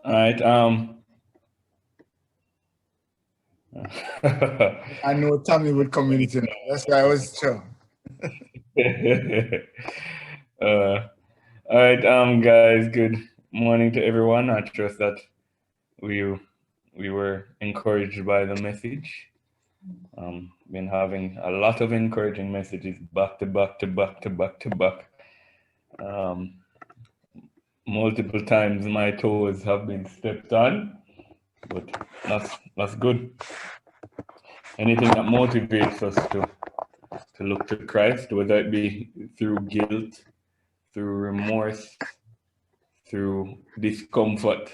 All right. I know Tommy would come in it, That's why I was sure. All right. Guys. Good morning to everyone. I trust that we we were encouraged by the message. Been having a lot of encouraging messages back to back to back to back to back. Um, Multiple times my toes have been stepped on, but that's good. Anything that motivates us to look to Christ, whether it be through guilt, through remorse, through discomfort,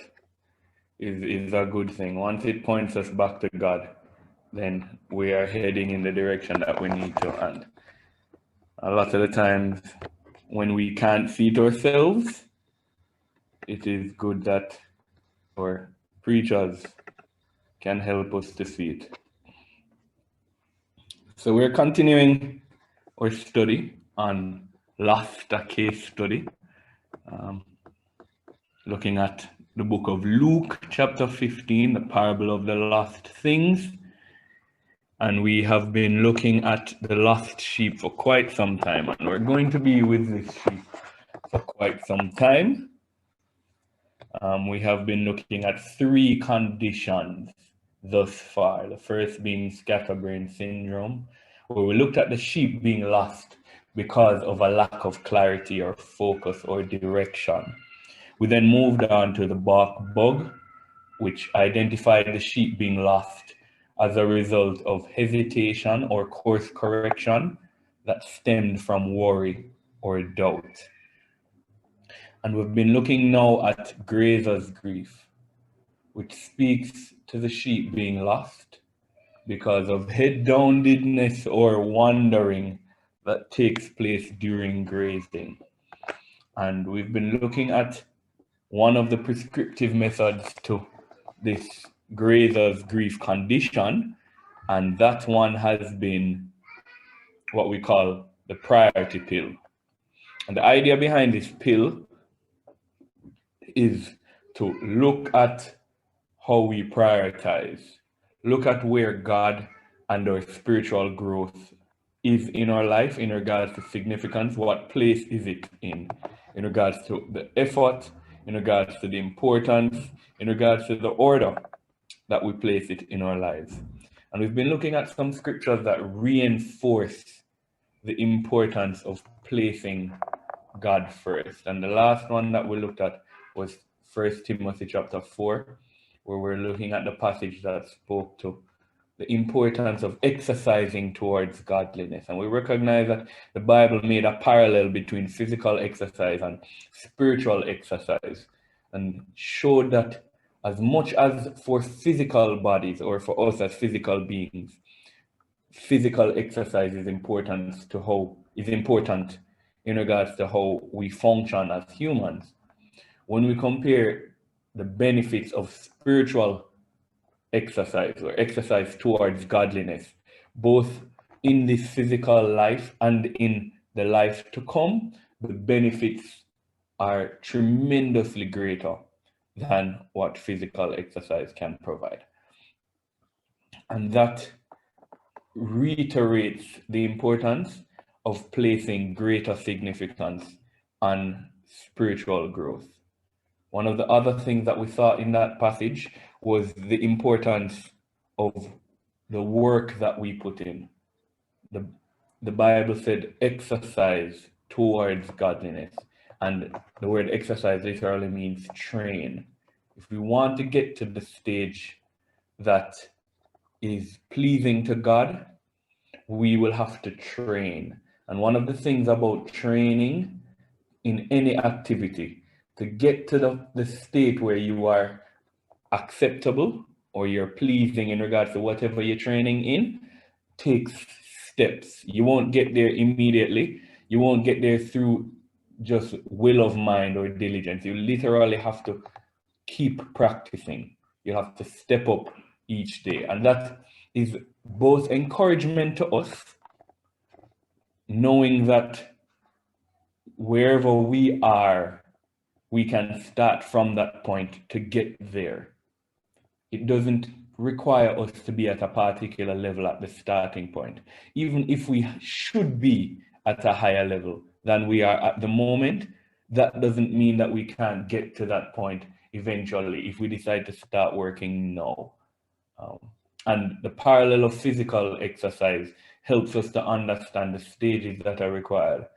is a good thing. Once it points us back to God, then we are heading in the direction that we need to. And a lot of the times, when we can't see it ourselves, it is good that our preachers can help us to see it. So we're continuing our study on Lost, a case study, um, looking at the book of Luke, chapter 15, the parable of the lost things. And we have been looking at the lost sheep for quite some time, and we're going to be with this sheep for quite some time. We have been looking at three conditions thus far. The first being scatterbrain syndrome, where we looked at the sheep being lost because of a lack of clarity or focus or direction. We then moved on to the bark bug, which identified the sheep being lost as a result of hesitation or course correction that stemmed from worry or doubt. And we've been looking now at grazer's grief, which speaks to the sheep being lost because of head-downedness or wandering that takes place during grazing. And we've been looking at one of the prescriptive methods to this grazer's grief condition, and that one has been what we call the priority pill. And the idea behind this pill is to look at how we prioritize, look at where God and our spiritual growth is in our life in regards to significance, what place is it in regards to the effort, in regards to the importance, in regards to the order that we place it in our lives. And we've been looking at some scriptures that reinforce the importance of placing God first. And the last one that we looked at was 1 Timothy chapter 4, where we're looking at the passage that spoke to the importance of exercising towards godliness. And we recognize that the Bible made a parallel between physical exercise and spiritual exercise, and showed that as much as for physical bodies or for us as physical beings, physical exercise is important in regards to how we function as humans. When we compare the benefits of spiritual exercise or exercise towards godliness, both in this physical life and in the life to come, the benefits are tremendously greater than what physical exercise can provide. And that reiterates the importance of placing greater significance on spiritual growth. One of the other things that we saw in that passage was the importance of the work that we put in. The Bible said exercise towards godliness. And the word exercise literally means train. If we want to get to the stage that is pleasing to God, we will have to train. And one of the things about training in any activity, to get to the state where you are acceptable or you're pleasing in regards to whatever you're training in, takes steps. You won't get there immediately. You won't get there through just will of mind or diligence. You literally have to keep practicing. You have to step up each day. And that is both encouragement to us, knowing that wherever we are we can start from that point to get there. It doesn't require us to be at a particular level at the starting point. Even if we should be at a higher level than we are at the moment, that doesn't mean that we can't get to that point eventually if we decide to start working now. And the parallel of physical exercise helps us to understand the stages that are required.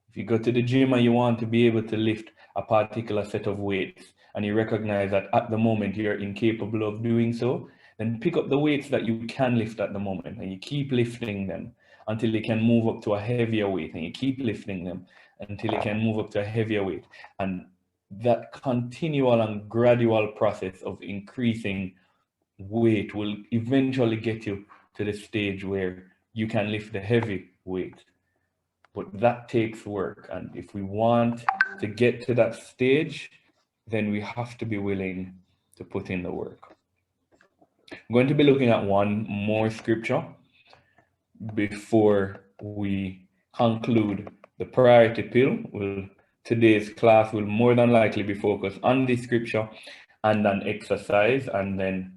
If you go to the gym and you want to be able to lift a particular set of weights and you recognize that at the moment you're incapable of doing so, then pick up the weights that you can lift at the moment and you keep lifting them until you can move up to a heavier weight, and you keep lifting them until you can move up to a heavier weight. And that continual and gradual process of increasing weight will eventually get you to the stage where you can lift the heavy weight. But that takes work. And if we want to get to that stage, then we have to be willing to put in the work. I'm going to be looking at one more scripture before we conclude the priority pill. Today's class will more than likely be focused on this scripture and an exercise, and then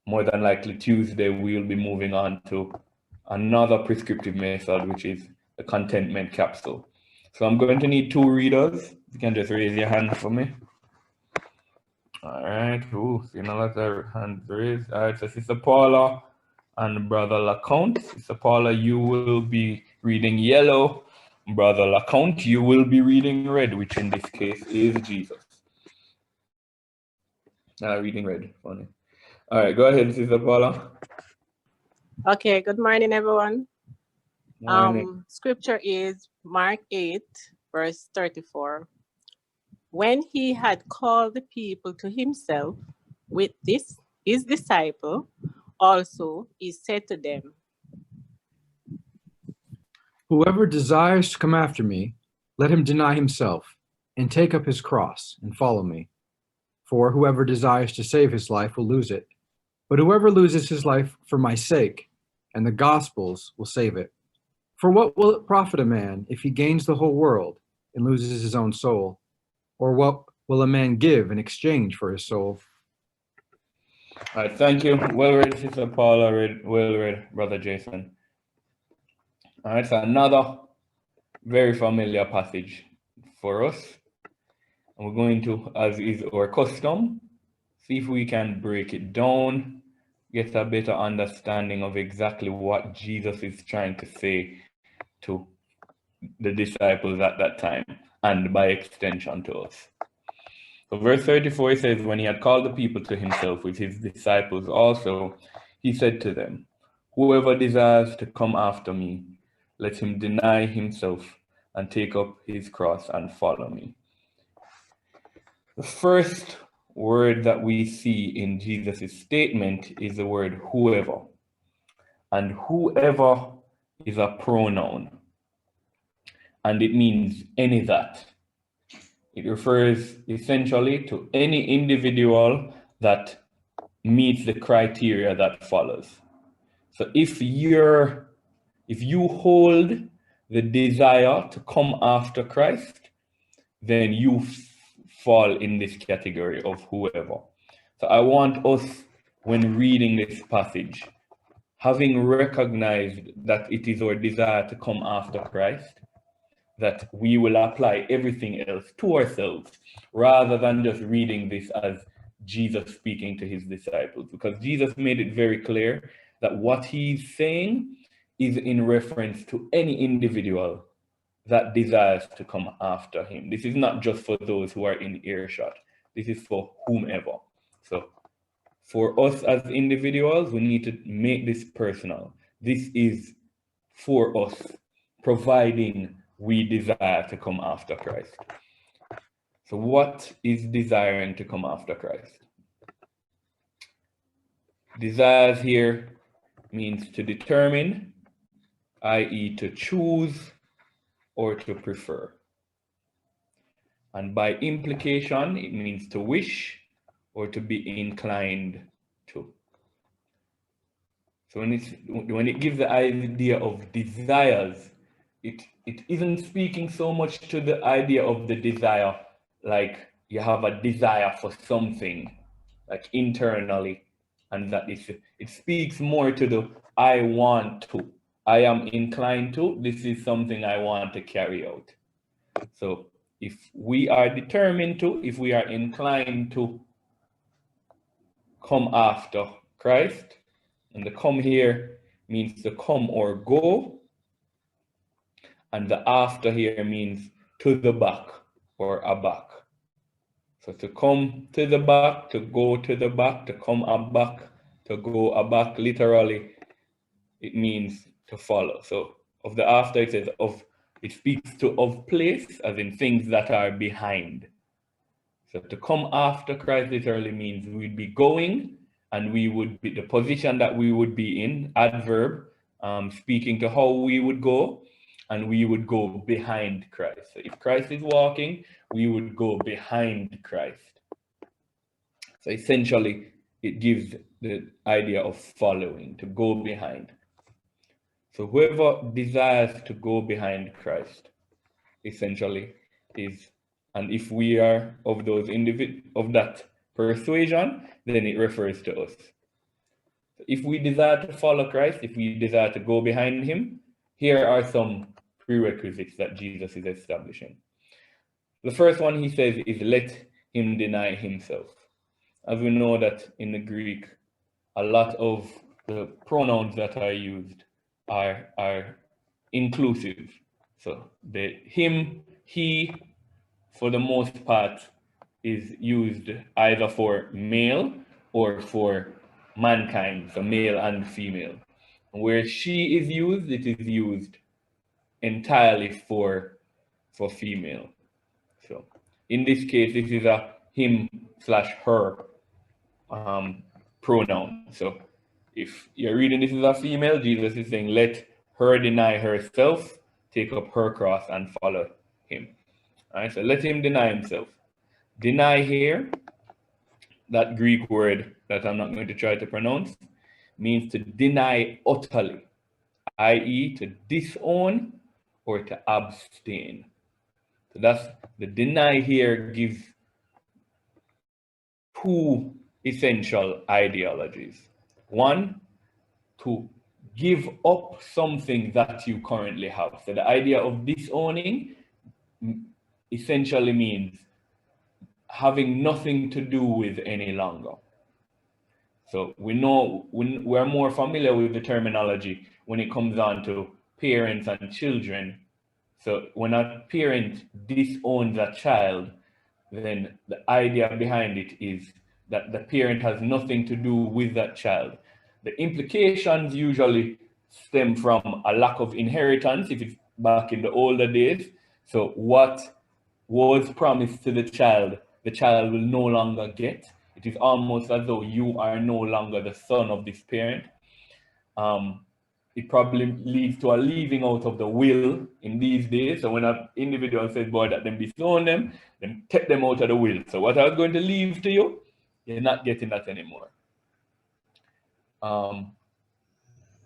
more than likely Tuesday we'll be moving on to another prescriptive method, which is the contentment capsule. So I'm going to need 2 readers. You can just raise your hand for me. All right. Ooh, see now that's our hands raised. All right. So Sister Paula and Brother LaCount. Sister Paula, you will be reading yellow. Brother LaCount, you will be reading red, which in this case is Jesus. Reading red. Funny. All right. Go ahead, Sister Paula. Okay. Good morning, everyone. Morning. Scripture is Mark 8, verse 34. When he had called the people to himself with this, his disciple, also he said to them, "Whoever desires to come after me, let him deny himself and take up his cross and follow me. For whoever desires to save his life will lose it, but whoever loses his life for my sake and the gospel's will save it. For what will it profit a man if he gains the whole world and loses his own soul? Or what will a man give in exchange for his soul?" All right, thank you. Well read, Sister Paula. Well read, Brother Jason. All right, so another very familiar passage for us. And we're going to, as is our custom, see if we can break it down, get a better understanding of exactly what Jesus is trying to say to the disciples at that time, and by extension to us. So verse 34 says, when he had called the people to himself with his disciples also, he said to them, whoever desires to come after me, let him deny himself and take up his cross and follow me. The first word that we see in Jesus' statement is the word whoever. And whoever is a pronoun. And it means any that. It refers essentially to any individual that meets the criteria that follows. So if you hold the desire to come after Christ, then you fall in this category of whoever. So I want us, when reading this passage, having recognized that it is our desire to come after Christ, that we will apply everything else to ourselves rather than just reading this as Jesus speaking to his disciples, because Jesus made it very clear that what he's saying is in reference to any individual that desires to come after him. This is not just for those who are in earshot. This is for whomever. So for us as individuals, we need to make this personal. This is for us, providing we desire to come after Christ. So what is desiring to come after Christ? Desires here means to determine, i.e. to choose or to prefer. And by implication, it means to wish or to be inclined to. So when it gives the idea of desires, it isn't speaking so much to the idea of the desire like you have a desire for something, like internally, and that it speaks more to the I want to, I am inclined to, this is something I want to carry out. So if we are determined to, if we are inclined to come after Christ, and the come here means to come or go, and the after here means to the back or aback. So to come to the back, to go to the back, to come aback, to go aback, literally, it means to follow. So of the after, it says it speaks to of place, as in things that are behind. So to come after Christ literally means we'd be going, and we would be the position that we would be in, adverb, speaking to how we would go, and we would go behind Christ. So if Christ is walking, we would go behind Christ. So essentially, it gives the idea of following, to go behind. So whoever desires to go behind Christ, essentially, is, and if we are of those of that persuasion, then it refers to us. If we desire to follow Christ, if we desire to go behind him, here are some prerequisites that Jesus is establishing. The first one he says is let him deny himself. As we know that in the Greek, a lot of the pronouns that are used are inclusive. So the him, he, for the most part, is used either for male or for mankind, so male and female. Where she is used, it is used entirely for female. So in this case, this is a him/her pronoun. So if you're reading this as a female, Jesus is saying, let her deny herself, take up her cross, and follow him. All right, so let him deny himself. Deny here, that Greek word that I'm not going to try to pronounce, means to deny utterly, i.e. to disown or to abstain. So that's the deny here gives two essential ideologies. One, to give up something that you currently have. So the idea of disowning essentially means having nothing to do with any longer. So we know we're more familiar with the terminology when it comes on to parents and children. So when a parent disowns a child, then the idea behind it is that the parent has nothing to do with that child. The implications usually stem from a lack of inheritance, if it's back in the older days. So what was promised to the child will no longer get. It is almost as though you are no longer the son of this parent. It probably leads to a leaving out of the will in these days. So when an individual says, boy, that them disown them, then take them out of the will. So what I was going to leave to you, you're not getting that anymore.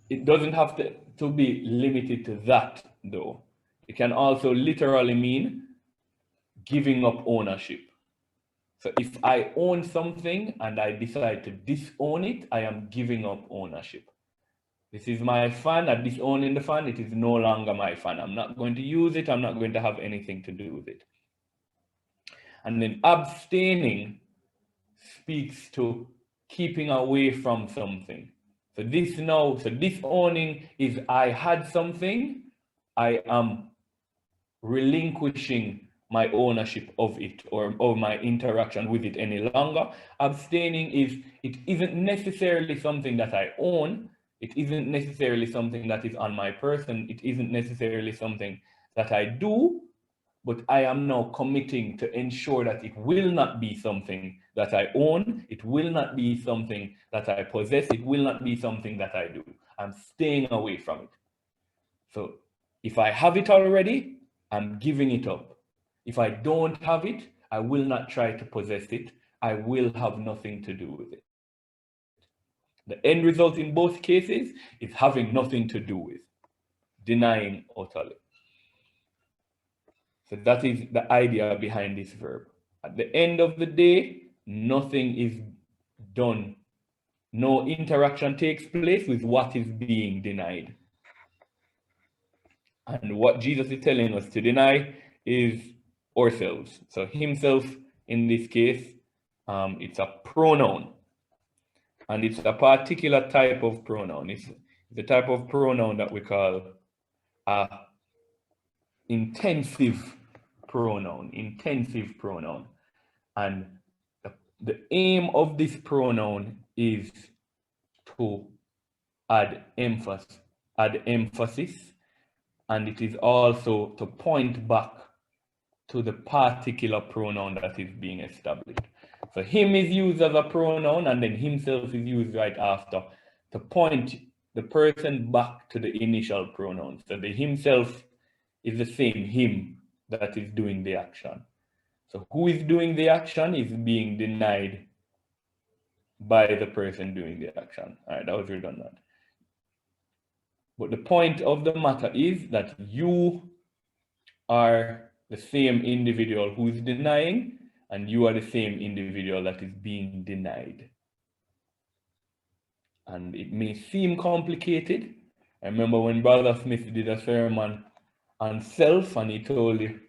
It doesn't have to be limited to that, though. It can also literally mean giving up ownership. So if I own something and I decide to disown it, I am giving up ownership. This is my fan, I'm disowning the fan, it is no longer my fan. I'm not going to use it, I'm not going to have anything to do with it. And then abstaining speaks to keeping away from something. So disowning is I had something, I am relinquishing my ownership of it or my interaction with it any longer. Abstaining is, it isn't necessarily something that I own, it isn't necessarily something that is on my person, it isn't necessarily something that I do, but I am now committing to ensure that it will not be something that I own, it will not be something that I possess, it will not be something that I do. I'm staying away from it. So if I have it already, I'm giving it up. If I don't have it, I will not try to possess it. I will have nothing to do with it. The end result in both cases is having nothing to do with, denying utterly. So that is the idea behind this verb. At the end of the day, nothing is done. No interaction takes place with what is being denied. And what Jesus is telling us to deny is ourselves. So himself, in this case, it's a pronoun. And it's a particular type of pronoun. It's the type of pronoun that we call a intensive pronoun. And the aim of this pronoun is to add emphasis, and it is also to point back to the particular pronoun that is being established. So him is used as a pronoun, and then himself is used right after to point the person back to the initial pronoun. So the himself is the same him that is doing the action. So who is doing the action is being denied by the person doing the action. All right, that was redundant. But the point of the matter is that you are the same individual who is denying, and you are the same individual that is being denied. And it may seem complicated. I remember when Brother Smith did a sermon on self, and he told you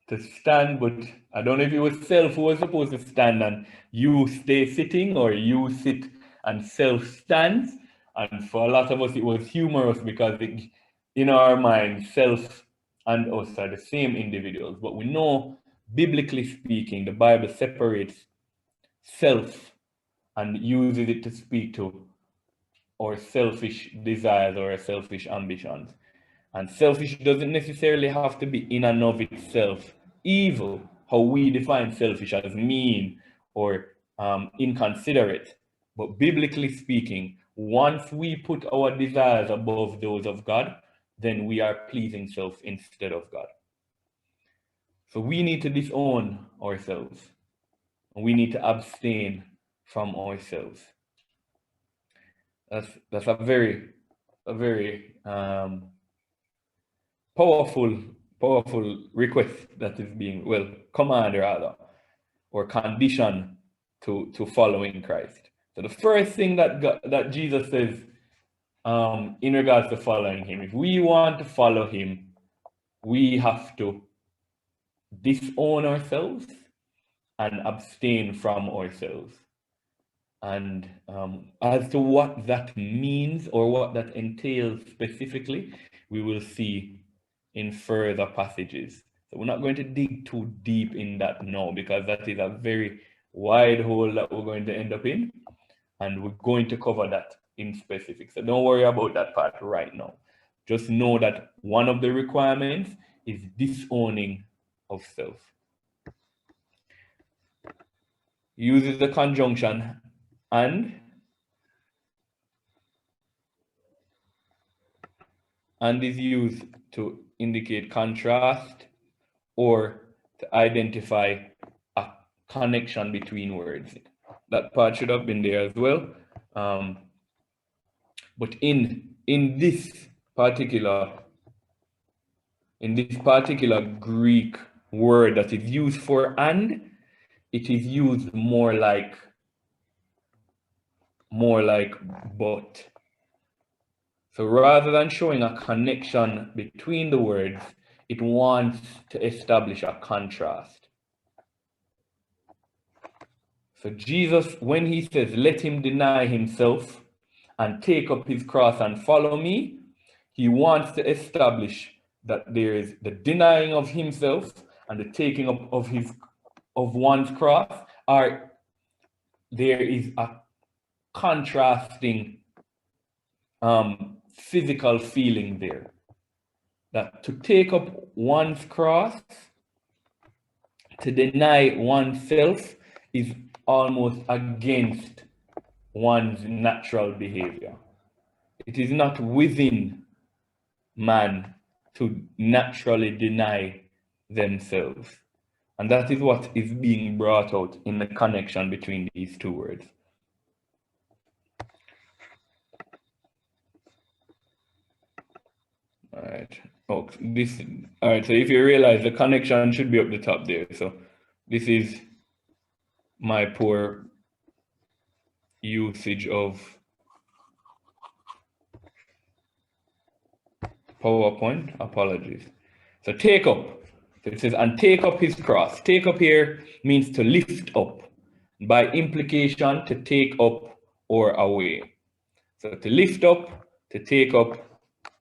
to stand, but I don't know if it was self who was supposed to stand and you stay sitting, or you sit and self stands. And for a lot of us, it was humorous because in our mind, self and us are the same individuals. But we know, biblically speaking, the Bible separates self and uses it to speak to our selfish desires or our selfish ambitions. And selfish doesn't necessarily have to be in and of itself evil, how we define selfish as mean or inconsiderate. But biblically speaking, once we put our desires above those of God, then we are pleasing self instead of God. So we need to disown ourselves. We need to abstain from ourselves. That's a very powerful request that is being, well, command rather, or condition to following Christ. So the first thing that Jesus says in regards to following him, if we want to follow him, we have to disown ourselves and abstain from ourselves. And as to what that means or what that entails specifically, we will see in further passages. So we're not going to dig too deep in that now, because that is a very wide hole that we're going to end up in, and we're going to cover that in specific. So don't worry about that part right now. Just know that one of the requirements is disowning of self. Uses the conjunction and is used to indicate contrast or to identify a connection between words. That part should have been there as well. But in this particular Greek word that is used for and, it is used more like but. So rather than showing a connection between the words, it wants to establish a contrast. So Jesus, when he says, let him deny himself and take up his cross and follow me, he wants to establish that there is the denying of himself and the taking up of one's cross, or there is a contrasting physical feeling there. That to take up one's cross, to deny oneself, is almost against one's natural behavior. It is not within man to naturally deny themselves. And that is what is being brought out in the connection between these two words. All right. Oh, all right. So if you realize, the connection should be up the top there. So this is my poor usage of PowerPoint. Apologies. So take up. So it says, and take up his cross. Take up here means to lift up. By implication, to take up or away. So to lift up, to take up,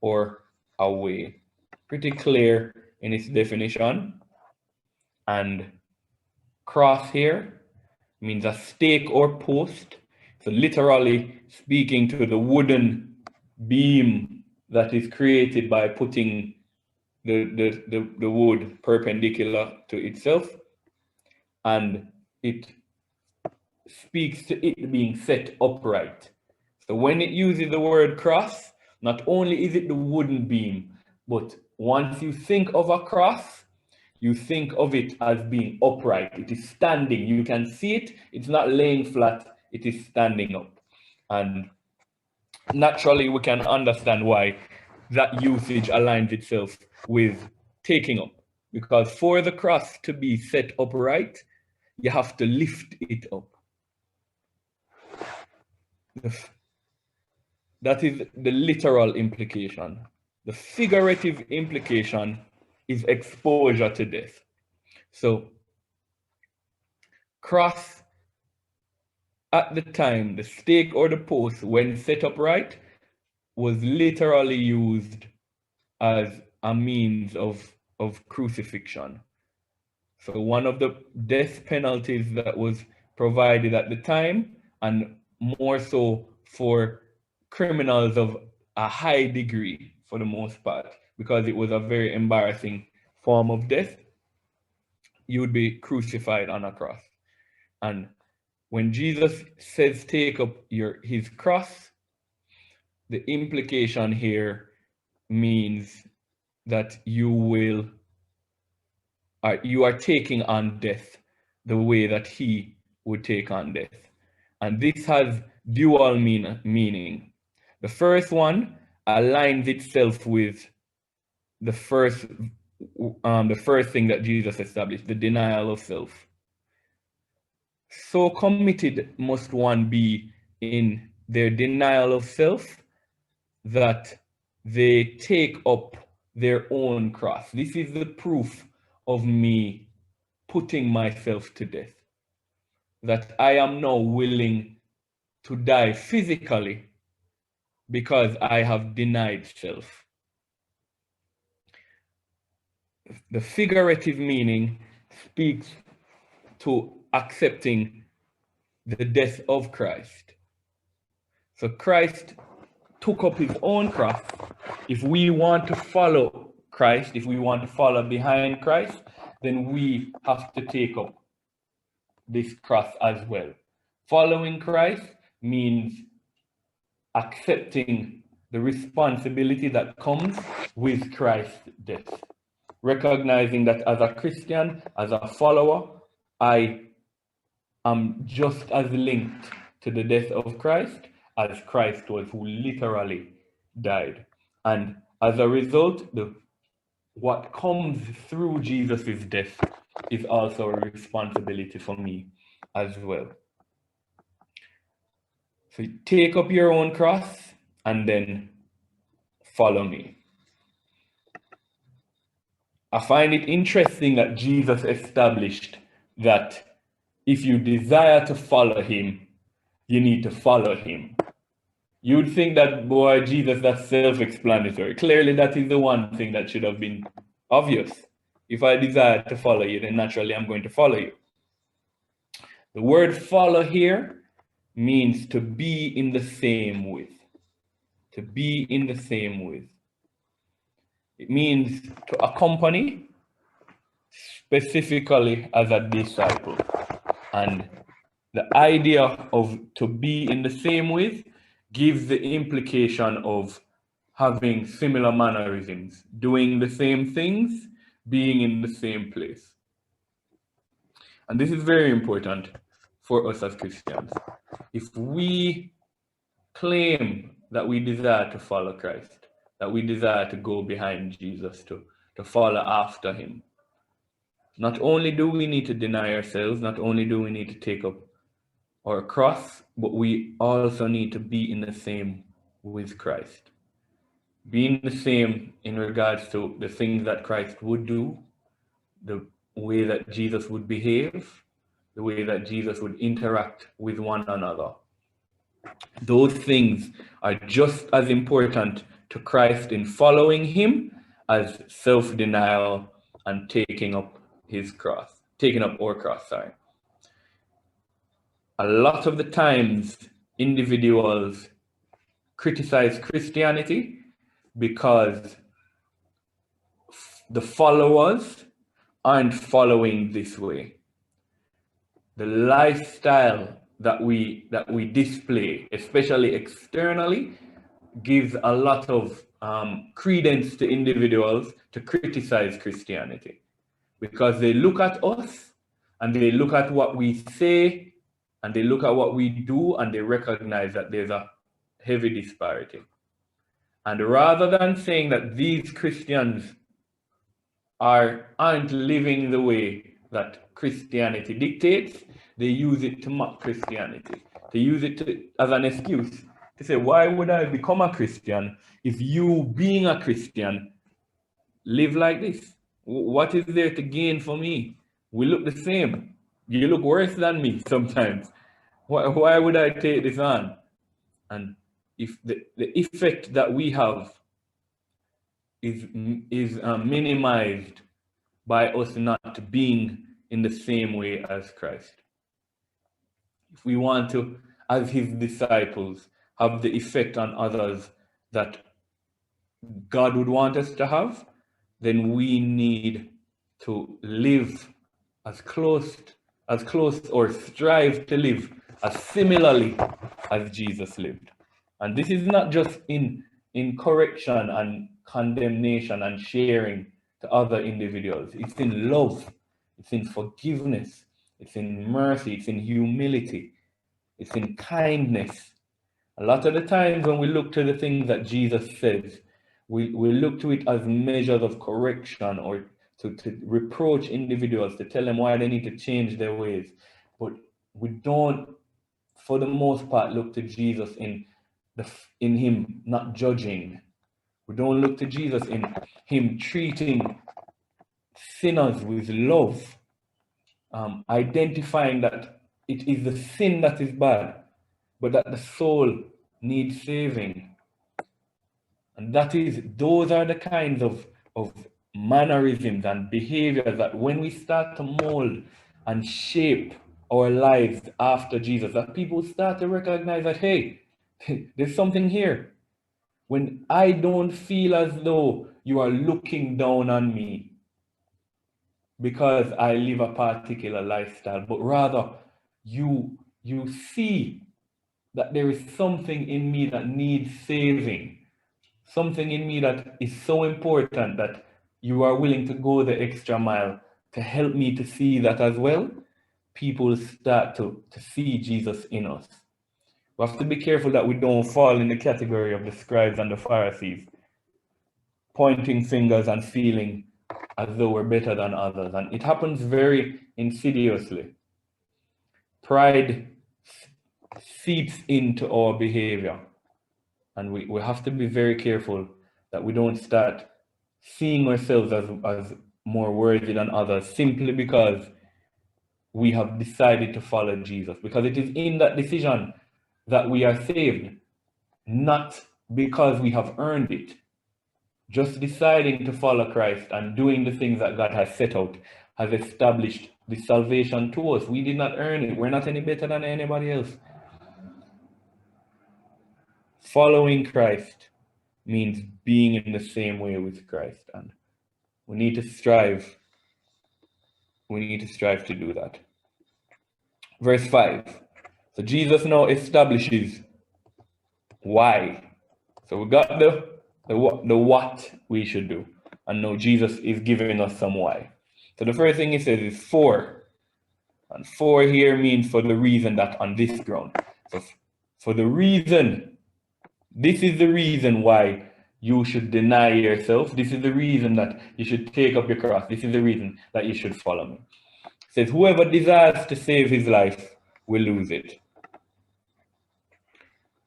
or away. Pretty clear in its definition. And cross here means a stake or post. So literally speaking to the wooden beam that is created by putting the wood perpendicular to itself. And it speaks to it being set upright. So when it uses the word cross, not only is it the wooden beam, but once you think of a cross, you think of it as being upright. It is standing. You can see it. It's not laying flat. It is standing up. And naturally, we can understand why that usage aligns itself with taking up. Because for the cross to be set upright, you have to lift it up. That is the literal implication. The figurative implication is exposure to death. So, cross at the time, the stake or the post, when set upright, was literally used as a means of crucifixion. So one of the death penalties that was provided at the time, and more so for criminals of a high degree for the most part, because it was a very embarrassing form of death, you would be crucified on a cross. And when Jesus says take up his cross, the implication here means that you are taking on death the way that he would take on death. And this has dual meaning. The first one aligns itself with the first thing that Jesus established, the denial of self. So committed must one be in their denial of self that they take up their own cross. This is the proof of me putting myself to death. That I am now willing to die physically because I have denied self. The figurative meaning speaks to accepting the death of Christ. So Christ took up his own cross. If we want to follow Christ, if we want to follow behind Christ, then we have to take up this cross as well. Following Christ means accepting the responsibility that comes with Christ's death. Recognizing that as a Christian, as a follower, I am just as linked to the death of Christ as Christ was, who literally died. And as a result, what comes through Jesus' death is also a responsibility for me as well. So take up your own cross and then follow me. I find it interesting that Jesus established that if you desire to follow him, you need to follow him. You'd think that, boy, Jesus, that's self-explanatory. Clearly, that is the one thing that should have been obvious. If I desire to follow you, then naturally I'm going to follow you. The word follow here means to be in the same with. To be in the same with. It means to accompany, specifically as a disciple. And the idea of to be in the same with gives the implication of having similar mannerisms, doing the same things, being in the same place. And this is very important for us as Christians. If we claim that we desire to follow Christ, that we desire to go behind Jesus, to follow after him, Not only do we need to deny ourselves, not only do we need to take up our cross, but we also need to be in the same with Christ. Being the same in regards to the things that Christ would do, the way that Jesus would behave, the way that Jesus would interact with one another. Those things are just as important to Christ in following him as self-denial and taking up our cross, sorry. A lot of the times, individuals criticize Christianity because the followers aren't following this way. The lifestyle that we display, especially externally, gives a lot of credence to individuals to criticize Christianity, because they look at us and they look at what we say and they look at what we do and they recognize that there's a heavy disparity. And rather than saying that these Christians aren't living the way that Christianity dictates, they use it to mock Christianity. They use it as an excuse to say, why would I become a Christian if you, being a Christian, live like this? What is there to gain for me? We look the same. You look worse than me sometimes. Why would I take this on? And if the effect that we have is minimized by us not being in the same way as Christ. If we want to, as his disciples, have the effect on others that God would want us to have, then we need to live as close or strive to live as similarly as Jesus lived. And this is not just in correction and condemnation and sharing to other individuals. It's in love, it's in forgiveness, it's in mercy, it's in humility, it's in kindness. A lot of the times when we look to the things that Jesus says, we look to it as measures of correction or to reproach individuals, to tell them why they need to change their ways. But we don't, for the most part, look to Jesus in him not judging. We don't look to Jesus in him treating sinners with love, identifying that it is the sin that is bad, but that the soul needs saving. And those are the kinds of mannerisms and behaviors that when we start to mold and shape our lives after Jesus, that people start to recognize that, hey, there's something here. When I don't feel as though you are looking down on me because I live a particular lifestyle, but rather you see that there is something in me that needs saving, something in me that is so important that you are willing to go the extra mile to help me to see that as well. People start to see Jesus in us. We have to be careful that we don't fall in the category of the scribes and the Pharisees, pointing fingers and feeling as though we're better than others. And it happens very insidiously. Pride seeps into our behavior. And we have to be very careful that we don't start seeing ourselves as more worthy than others simply because we have decided to follow Jesus. Because it is in that decision that we are saved, not because we have earned it. Just deciding to follow Christ and doing the things that God has set out has established the salvation to us. We did not earn it. We're not any better than anybody else. Following Christ means being in the same way with Christ, and we need to strive to do that. Verse 5. So Jesus now establishes why. So we got the what we should do, and now Jesus is giving us some why. So the first thing he says is for, and for here means for the reason that on this ground. So for the reason, this is the reason why you should deny yourself. This is the reason that you should take up your cross. This is the reason that you should follow me. It says, whoever desires to save his life will lose it.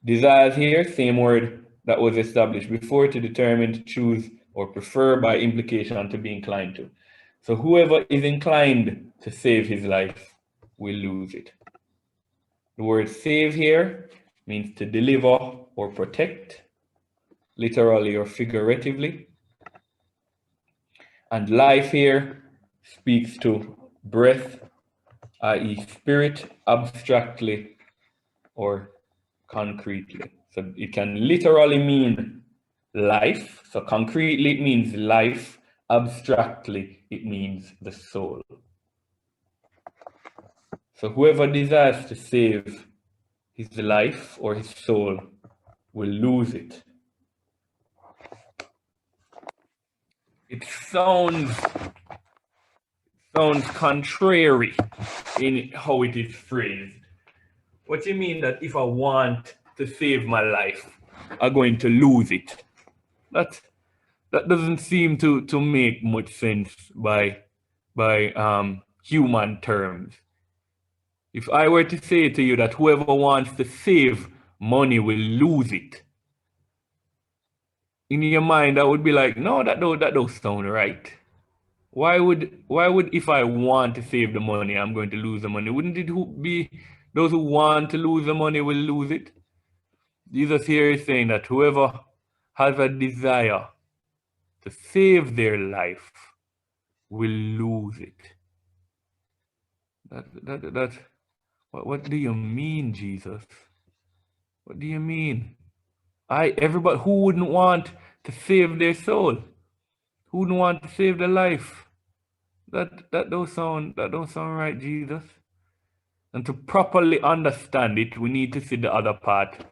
Desires here, same word that was established before, to determine, to choose, or prefer by implication to be inclined to. So whoever is inclined to save his life will lose it. The word save here means to deliver or protect, literally or figuratively. And life here speaks to breath, i.e. spirit, abstractly or concretely. So it can literally mean life. So concretely it means life. Abstractly it means the soul. So whoever desires to save his life or his soul will lose it. It sounds contrary in how it is phrased. What do you mean that if I want to save my life, I'm going to lose it? That doesn't seem to make much sense by human terms. If I were to say to you that whoever wants to save money will lose it, in your mind that would be like, no, that don't sound right. Why would if I want to save the money, I'm going to lose the money? Wouldn't it be those who want to lose the money will lose it? Jesus here is saying that whoever has a desire to save their life will lose it. What do you mean, Jesus? What do you mean? Everybody who wouldn't want to save their soul, who wouldn't want to save their life? That don't sound right, Jesus. And to properly understand it, we need to see the other part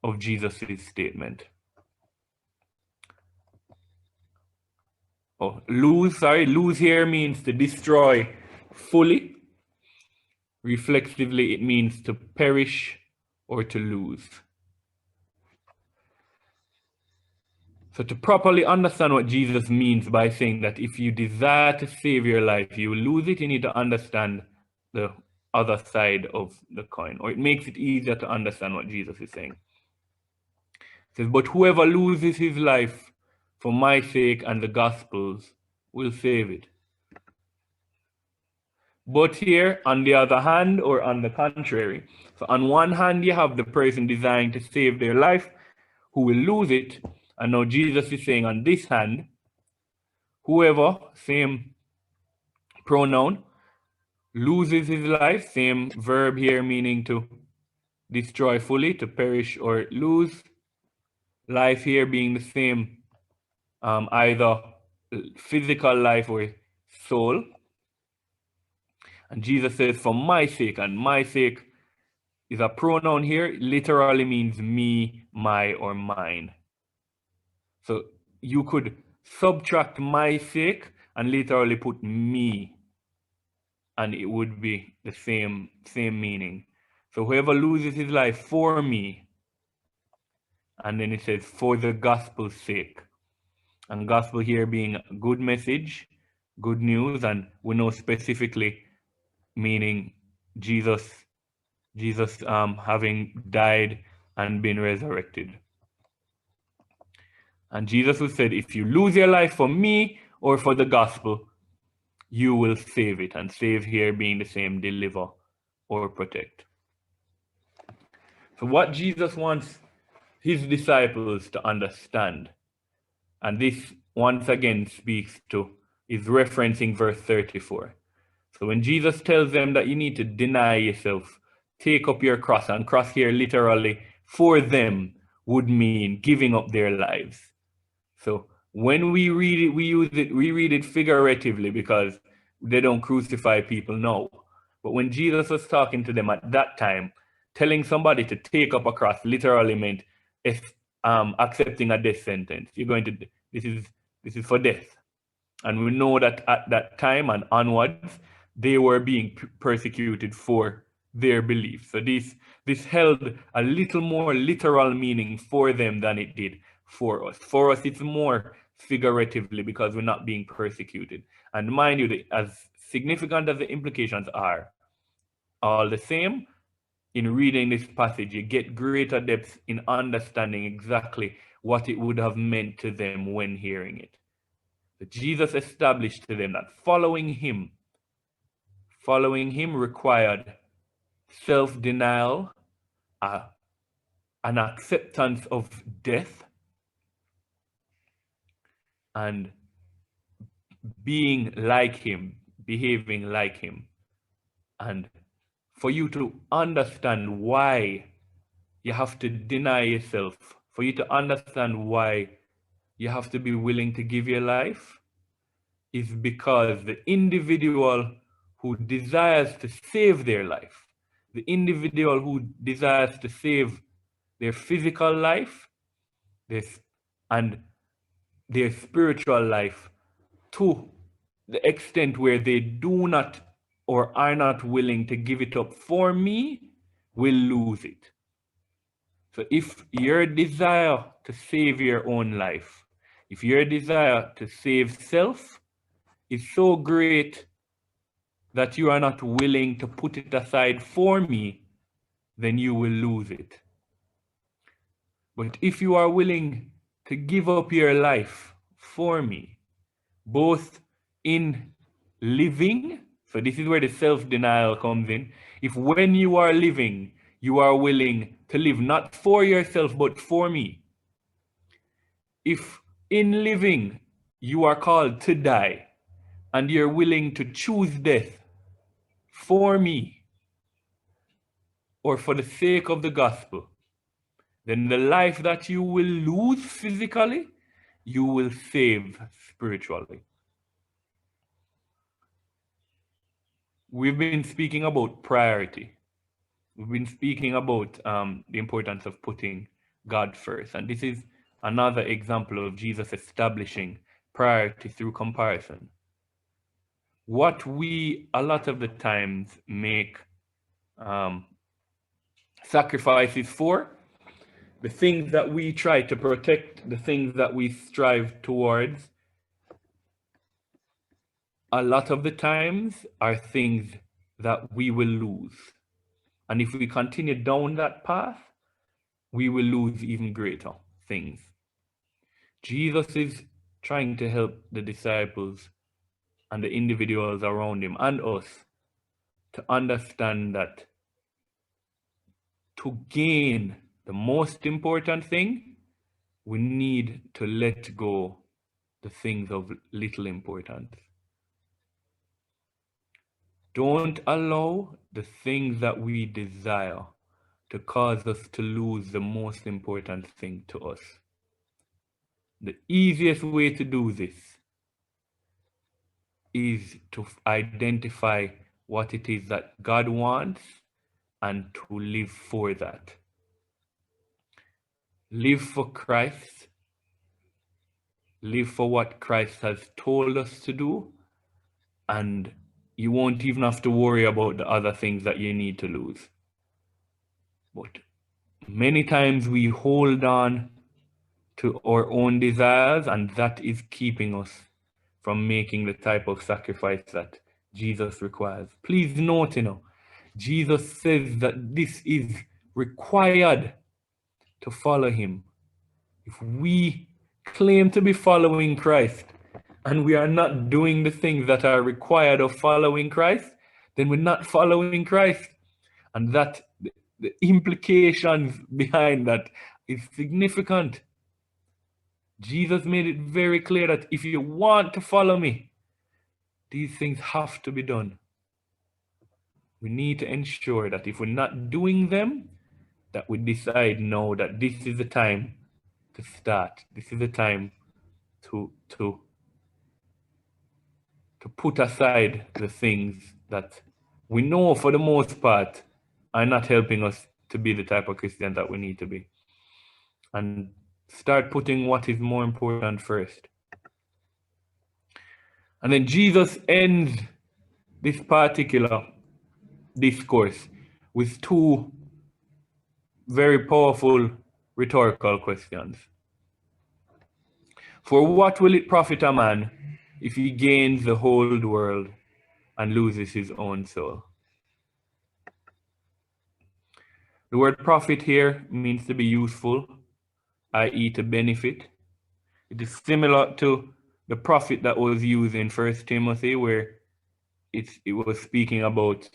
of Jesus' statement. Lose here means to destroy fully. Reflexively, it means to perish or to lose. So to properly understand what Jesus means by saying that if you desire to save your life, you will lose it, you need to understand the other side of the coin, or it makes it easier to understand what Jesus is saying. It says, but whoever loses his life for my sake and the gospel's will save it. But here, on the other hand, or on the contrary, so on one hand, you have the person desiring to save their life who will lose it. And now Jesus is saying on this hand, whoever, same pronoun, loses his life, same verb here meaning to destroy fully, to perish or lose. Life here being the same, either physical life or soul. And Jesus says, for my sake, and my sake is a pronoun here. It literally means me, my, or mine. So you could subtract my sake and literally put me, and it would be the same meaning. So whoever loses his life for me, and then it says for the gospel's sake. And gospel here being good message, good news, and we know specifically meaning Jesus having died and been resurrected. And Jesus who said, if you lose your life for me or for the gospel, you will save it. And save here being the same, deliver or protect. So what Jesus wants his disciples to understand, and this once again speaks to, is referencing verse 34. So when Jesus tells them that you need to deny yourself, take up your cross, and cross here literally for them would mean giving up their lives. So when we read it, we read it figuratively because they don't crucify people now. But when Jesus was talking to them at that time, telling somebody to take up a cross literally meant accepting a death sentence. This is for death. And we know that at that time and onwards, they were being persecuted for their belief. So this held a little more literal meaning for them than it did for us. For us, it's more figuratively because we're not being persecuted. And mind you, as significant as the implications are, all the same, in reading this passage, you get greater depth in understanding exactly what it would have meant to them when hearing it. That Jesus established to them that following him required self-denial, an acceptance of death, and being like him, behaving like him. And for you to understand why you have to deny yourself, for you to understand why you have to be willing to give your life, is because the individual who desires to save their life, the individual who desires to save their physical life, and their spiritual life to the extent where they do not or are not willing to give it up for me, will lose it. So if your desire to save your own life, if your desire to save self is so great that you are not willing to put it aside for me, then you will lose it. But if you are willing to give up your life for me, both in living, so this is where the self-denial comes in. If when you are living, you are willing to live not for yourself, but for me. If in living, you are called to die, and you're willing to choose death for me, or for the sake of the gospel, then the life that you will lose physically, you will save spiritually. We've been speaking about priority. We've been speaking about the importance of putting God first. And this is another example of Jesus establishing priority through comparison. What we, a lot of the times, make sacrifices for, the things that we try to protect, the things that we strive towards, a lot of the times are things that we will lose. And if we continue down that path, we will lose even greater things. Jesus is trying to help the disciples and the individuals around him and us to understand that to gain the most important thing, we need to let go the things of little importance. Don't allow the things that we desire to cause us to lose the most important thing to us. The easiest way to do this is to identify what it is that God wants and to live for that. Live for Christ. Live for what Christ has told us to do, and you won't even have to worry about the other things that you need to lose. But many times we hold on to our own desires, and that is keeping us from making the type of sacrifice that Jesus requires. Please note, Jesus says that this is required to follow him. If we claim to be following Christ and we are not doing the things that are required of following Christ, then we're not following Christ. And that the implications behind that is significant. Jesus made it very clear that if you want to follow me, these things have to be done. We need to ensure that if we're not doing them, that we decide no, that this is the time to start. This is the time to put aside the things that we know for the most part are not helping us to be the type of Christian that we need to be. And start putting what is more important first. And then Jesus ends this particular discourse with two very powerful rhetorical questions. For what will it profit a man if he gains the whole world and loses his own soul? The word profit here means to be useful, i.e. to benefit. It is similar to the profit that was used in 1 Timothy, where it was speaking about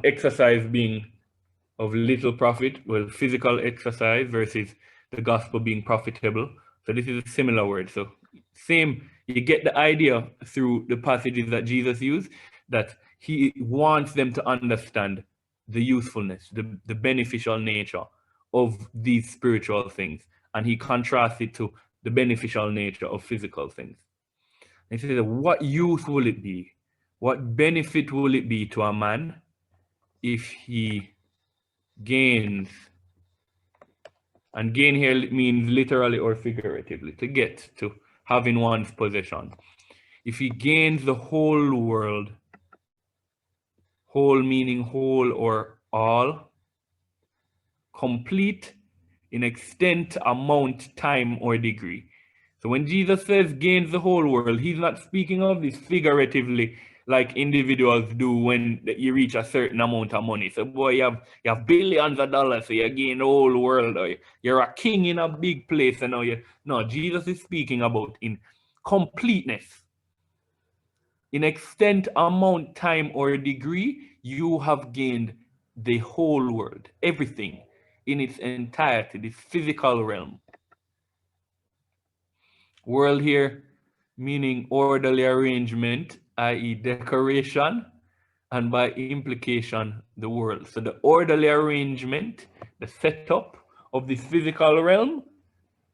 exercise being of little profit, well, physical exercise versus the gospel being profitable. So this is a similar word. So same, you get the idea through the passages that Jesus used, that he wants them to understand the usefulness, the beneficial nature of these spiritual things. And he contrasts it to the beneficial nature of physical things. And he says, what use will it be? What benefit will it be to a man if he gains, and gain here means literally or figuratively, to get, to have in one's possession. If he gains the whole world, whole meaning whole or all, complete in extent, amount, time, or degree. So when Jesus says gains the whole world, he's not speaking of this figuratively like individuals do when you reach a certain amount of money. So boy, you have billions of dollars, so you gain the whole world, or you're a king in a big place, and no, Jesus is speaking about in completeness. In extent, amount, time, or degree, you have gained the whole world, everything in its entirety, this physical realm. World here meaning orderly arrangement, i.e. decoration, and by implication, the world. So the orderly arrangement, the setup of this physical realm,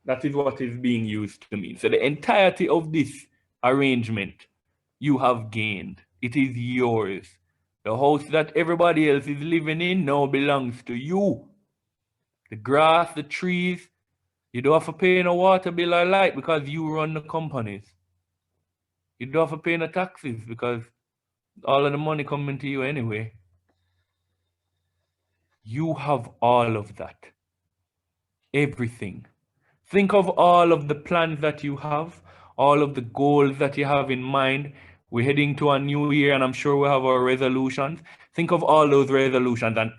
that is what is being used to mean. So the entirety of this arrangement, you have gained. It is yours. The house that everybody else is living in now belongs to you. The grass, the trees, you don't have to pay no water bill or light because you run the companies. You don't have to pay no taxes because all of the money coming to you anyway. You have all of that. Everything. Think of all of the plans that you have, all of the goals that you have in mind. We're heading to a new year, and I'm sure we have our resolutions. Think of all those resolutions and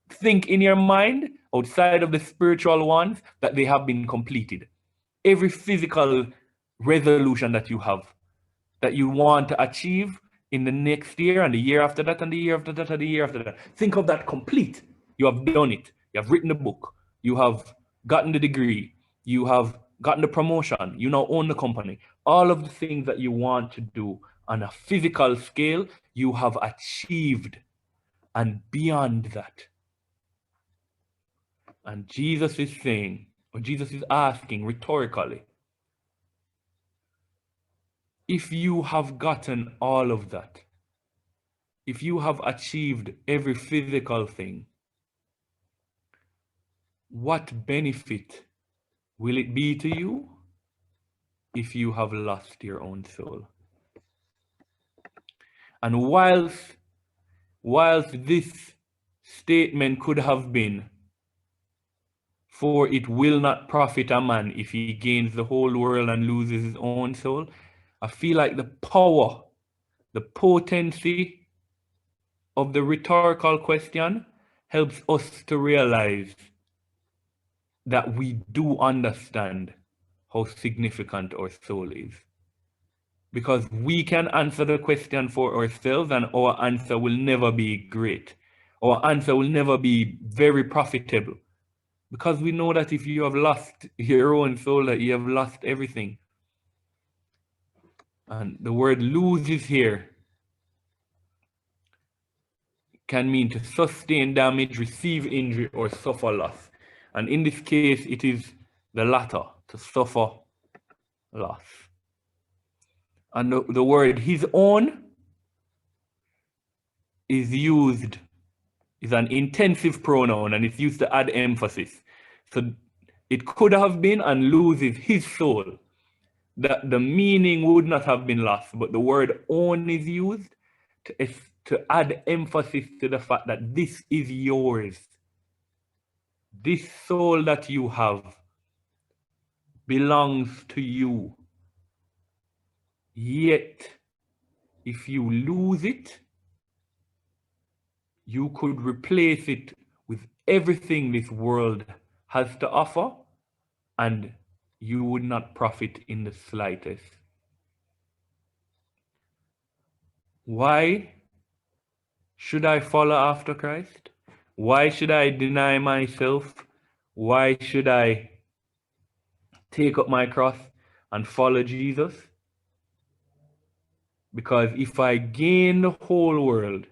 think in your mind, outside of the spiritual ones, that they have been completed. Every physical resolution that you have, that you want to achieve in the next year and the year after that and the year after that and the year after that. Think of that complete. You have done it. You have written the book. You have gotten the degree. You have gotten the promotion. You now own the company. All of the things that you want to do on a physical scale, you have achieved. And beyond that. And Jesus is saying, or Jesus is asking rhetorically, if you have gotten all of that, if you have achieved every physical thing, what benefit will it be to you if you have lost your own soul? And whilst this statement could have been, for it will not profit a man if he gains the whole world and loses his own soul, I feel like the power, the potency of the rhetorical question helps us to realize that we do understand how significant our soul is. Because we can answer the question for ourselves, and our answer will never be great. Our answer will never be very profitable. Because we know that if you have lost your own soul, that you have lost everything. And the word loses here can mean to sustain damage, receive injury, or suffer loss. And in this case, it is the latter, to suffer loss. And the word his own is used, is an intensive pronoun, and it's used to add emphasis. So it could have been and loses his soul. That the meaning would not have been lost, but the word own is used to add emphasis to the fact that this is yours. This soul that you have belongs to you. Yet, if you lose it, you could replace it with everything this world has to offer, and you would not profit in the slightest. Why should I follow after Christ? Why should I deny myself? Why should I take up my cross and follow Jesus? Because if I gain the whole world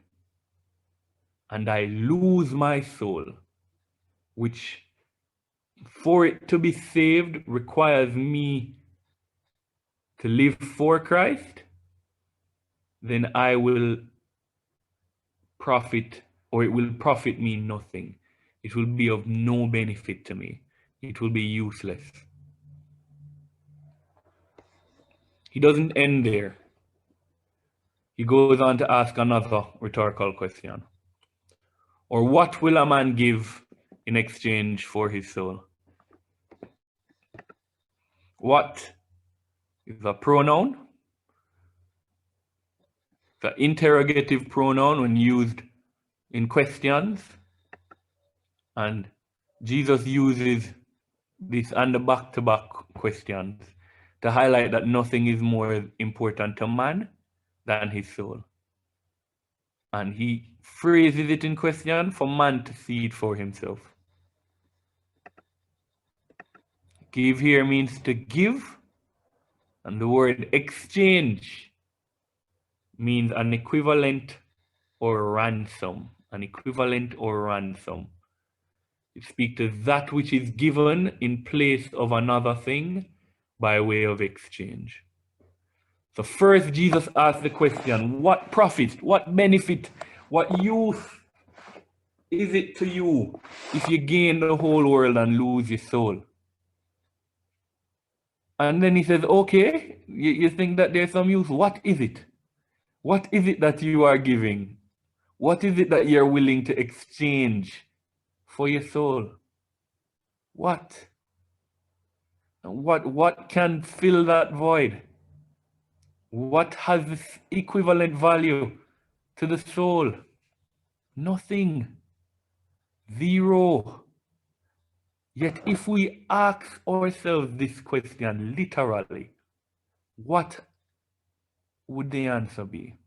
and I lose my soul, which for it to be saved requires me to live for Christ, then I will profit, or it will profit me nothing. It will be of no benefit to me. It will be useless. He doesn't end there. He goes on to ask another rhetorical question. Or what will a man give in exchange for his soul? What is a pronoun? The interrogative pronoun when used in questions. And Jesus uses this and the back-to-back questions to highlight that nothing is more important to man than his soul. And he phrases it in question for man to see it for himself. Give here means to give, and the word exchange means an equivalent or ransom. An equivalent or ransom. It speaks to that which is given in place of another thing by way of exchange. So first Jesus asked the question, what profit, what benefit, what use is it to you if you gain the whole world and lose your soul? And then he says, okay, you think that there's some use. What is it? What is it that you are giving? What is it that you're willing to exchange for your soul? What? What can fill that void? What has this equivalent value to the soul? Nothing. Zero. Yet if we ask ourselves this question literally, what would the answer be?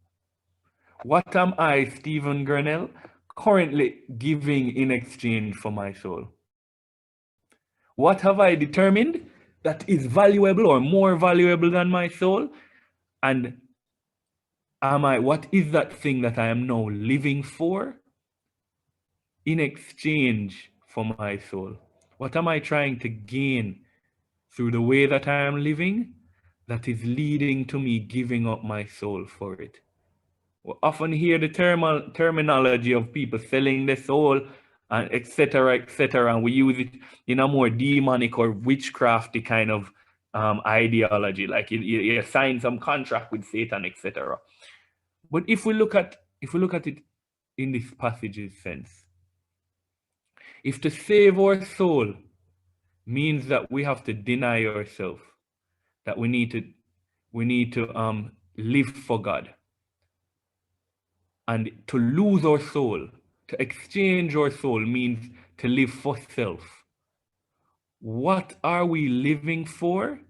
What am I, Stephen Grennell, currently giving in exchange for my soul? What have I determined that is valuable or more valuable than my soul? And what is that thing that I am now living for in exchange for my soul? What am I trying to gain through the way that I am living that is leading to me giving up my soul for it? We often hear the terminology of people selling their soul and etc., and we use it in a more demonic or witchcrafty kind of ideology, like you sign some contract with Satan, etc. But if we look at it in this passage's sense, if to save our soul means that we have to deny ourselves, that we need to live for God, and to lose our soul, to exchange our soul means to live for self. What are we living for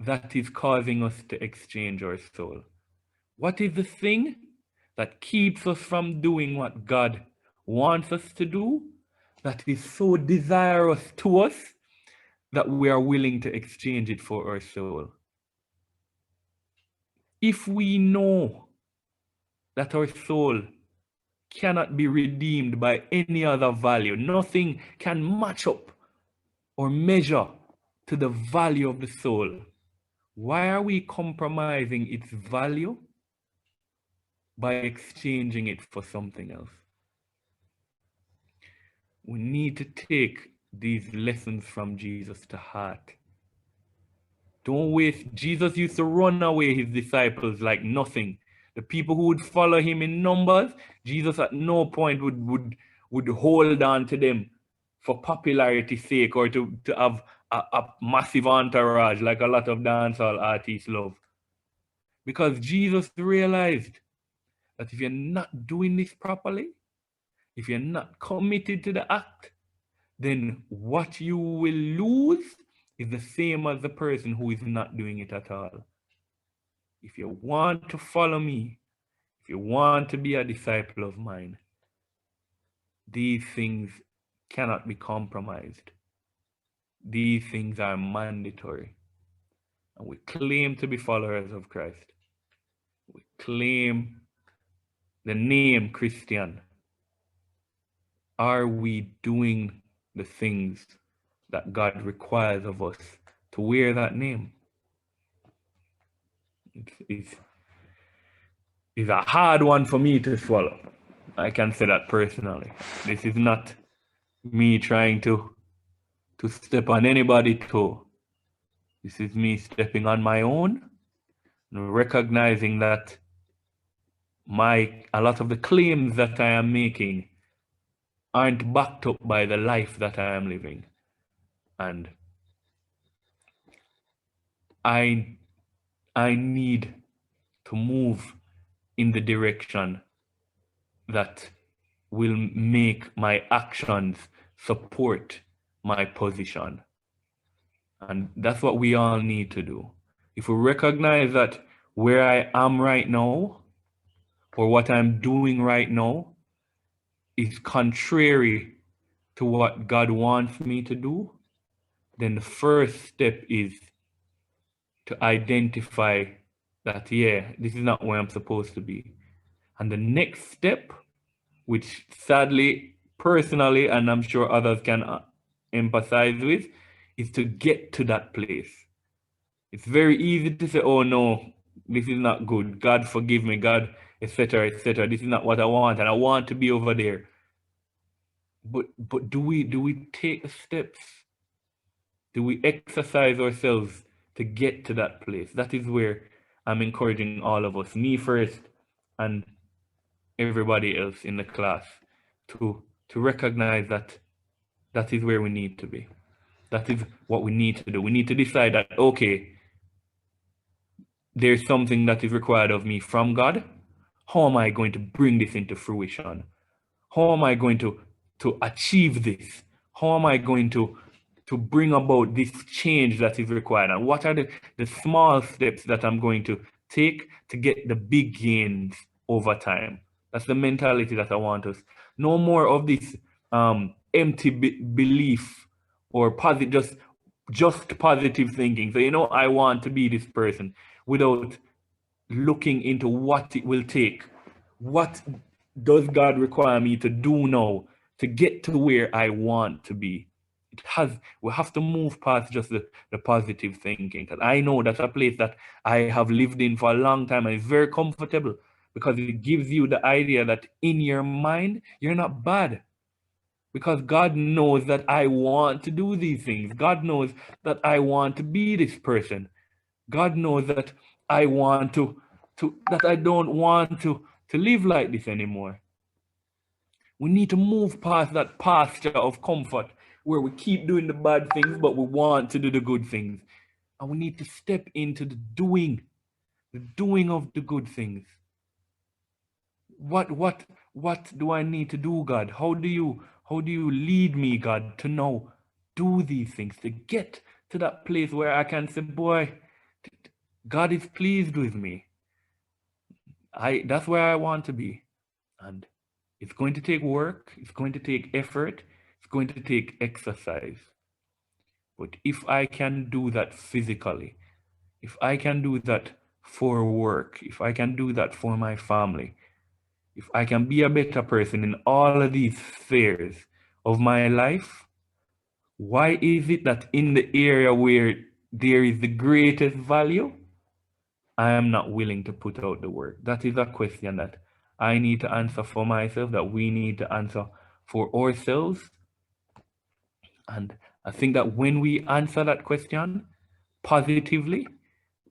that is causing us to exchange our soul? What is the thing that keeps us from doing what God wants us to do, that is so desirous to us that we are willing to exchange it for our soul? If we know that our soul cannot be redeemed by any other value, nothing can match up or measure to the value of the soul, why are we compromising its value by exchanging it for something else? We need to take these lessons from Jesus to heart. Don't waste. Jesus used to run away his disciples like nothing. The people who would follow him in numbers, Jesus at no point would hold on to them for popularity's sake or to have a massive entourage like a lot of dancehall artists love. Because Jesus realized that if you're not doing this properly, if you're not committed to the act, then what you will lose is the same as the person who is not doing it at all. If you want to follow me, if you want to be a disciple of mine, these things cannot be compromised. These things are mandatory. And we claim to be followers of Christ. We claim the name Christian. Are we doing the things that God requires of us to wear that name? It's a hard one for me to swallow. I can say that personally. This is not me trying to step on anybody's toe. This is me stepping on my own and recognizing that a lot of the claims that I am making aren't backed up by the life that I am living. And I need to move in the direction that will make my actions support my position. And that's what we all need to do. If we recognize that where I am right now, or what I'm doing right now, is contrary to what God wants me to do, then the first step is to identify that, yeah, this is not where I'm supposed to be. And the next step, which sadly, personally, and I'm sure others can empathize with, is to get to that place. It's very easy to say, oh no, this is not good. God forgive me, God, etc., etc. This is not what I want, and I want to be over there. But do we take the steps? Do we exercise ourselves to get to that place? That is where I'm encouraging all of us, me first, and everybody else in the class, to recognize that that is where we need to be. That is what we need to do. We need to decide that, okay, there's something that is required of me from God. How am I going to bring this into fruition? How am I going to achieve this? How am I going to bring about this change that is required? And what are the small steps that I'm going to take to get the big gains over time? That's the mentality that I want us. No more of this empty belief or just positive thinking. So, I want to be this person, without looking into what it will take. What does God require me to do now to get to where I want to be? We have to move past just the positive thinking. Because I know that's a place that I have lived in for a long time, and it's very comfortable because it gives you the idea that in your mind, you're not bad. Because God knows that I want to do these things. God knows that I want to be this person. God knows that I want that I don't want to live like this anymore. We need to move past that pasture of comfort where we keep doing the bad things, but we want to do the good things. And we need to step into the doing of the good things. What do I need to do, God? How do you lead me, God, to now do these things, to get to that place where I can say, boy, God is pleased with me. That's where I want to be. And it's going to take work, it's going to take effort, it's going to take exercise. But if I can do that physically, if I can do that for work, if I can do that for my family, if I can be a better person in all of these spheres of my life, why is it that in the area where there is the greatest value, I am not willing to put out the work? That is a question that I need to answer for myself, that we need to answer for ourselves. And I think that when we answer that question positively,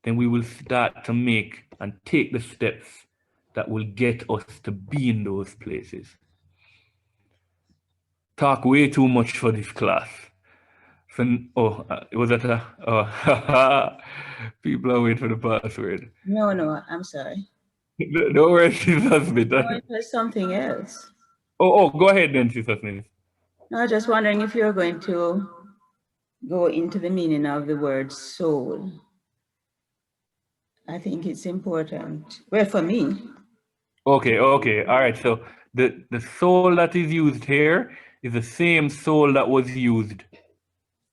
then we will start to make and take the steps that will get us to be in those places. Talk way too much for this class. So, was that a, people are waiting for the password. No, I'm sorry. Don't worry, Sister Smith. No, it was something else. Go ahead then, Sister Smith. No, I was just wondering if you're going to go into the meaning of the word soul. I think it's important. Well, for me. Okay. All right. So the soul that is used here is the same soul that was used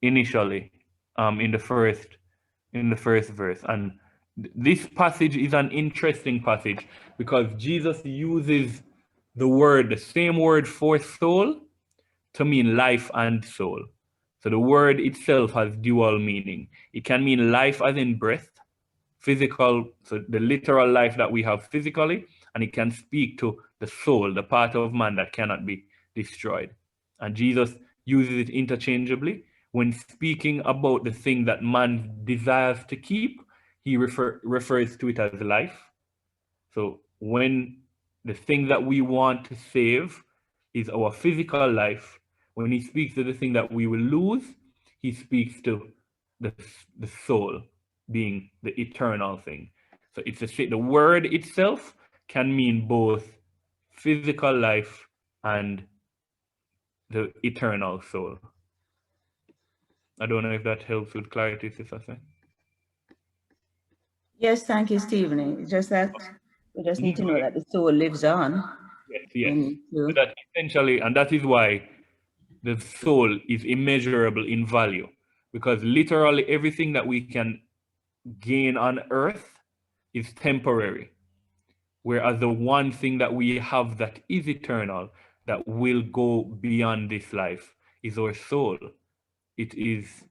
initially, in the first verse. And this passage is an interesting passage because Jesus uses the same word for soul, to mean life and soul. So the word itself has dual meaning. It can mean life as in breath, physical, so the literal life that we have physically, and it can speak to the soul, the part of man that cannot be destroyed. And Jesus uses it interchangeably. When speaking about the thing that man desires to keep, he refers to it as life. So when the thing that we want to save is our physical life, when he speaks to the thing that we will lose, he speaks to the soul being the eternal thing. So it's the word itself can mean both physical life and the eternal soul. I don't know if that helps with clarity, Sister Sven. Yes, thank you, Stephen. It's just that we just need to know that the soul lives on. Yes. So that essentially, and that is why the soul is immeasurable in value, because literally everything that we can gain on earth is temporary, whereas the one thing that we have that is eternal, that will go beyond this life, is our soul. It is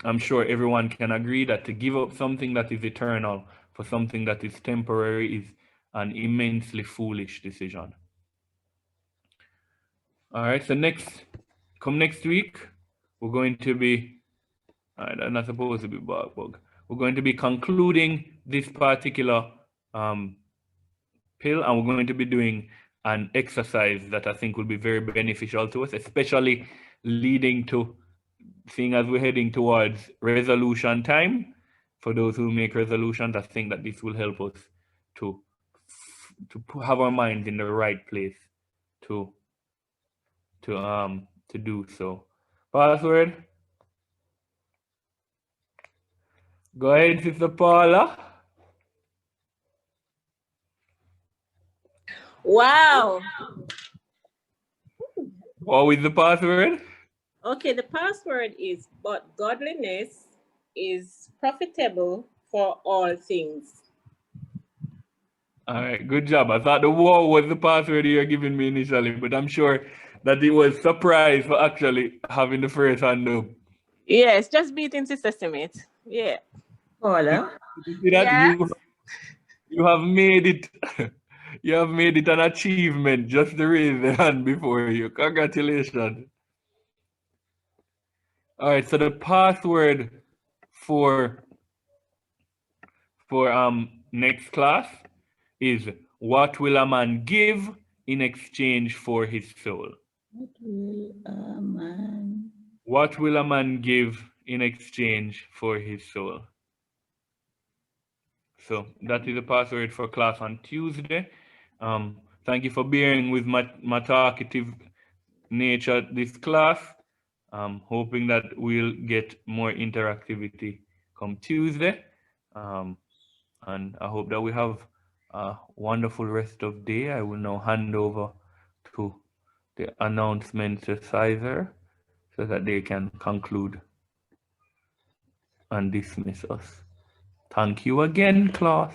I'm sure everyone can agree that to give up something that is eternal for something that is temporary is an immensely foolish decision. All right, so next week, we're going to be, I'm not supposed to be bug. We're going to be concluding this particular pill, and we're going to be doing an exercise that I think will be very beneficial to us, especially leading to, seeing as we're heading towards resolution time. For those who make resolutions, I think that this will help us to have our minds in the right place to do so. Password. Go ahead, Sister Paula. Wow. What was the password? Okay, the password is, but godliness is profitable for all things. All right, good job. I thought the war was the password you were giving me initially, but I'm sure that it was surprise for actually having the first hand up. Yes, just beating Sister Smith. Yeah. Paula? You see that? Yes. You have made it. You have made it an achievement just to raise the hand before you. Congratulations. All right, so the password for next class is, what will a man give in exchange for his soul? What will a man? What will a man give in exchange for his soul? So that is the password for class on Tuesday. Thank you for bearing with my talkative nature this class. Hoping that we'll get more interactivity come Tuesday. And I hope that we have a wonderful rest of day. I will now hand over to the announcement exerciser so that they can conclude and dismiss us. Thank you again, class.